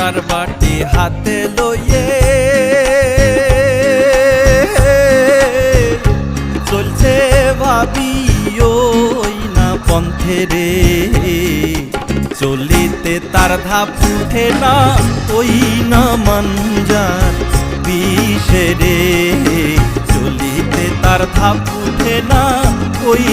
তার বাটি হাতে লইয়ে চলছে ভাবি ওই না পন্থে রে, চলিতে তার ধাপ উঠে না ওই না মাঞ্জার বিষে রে, চলিতে তার ধাপ উঠে না ওই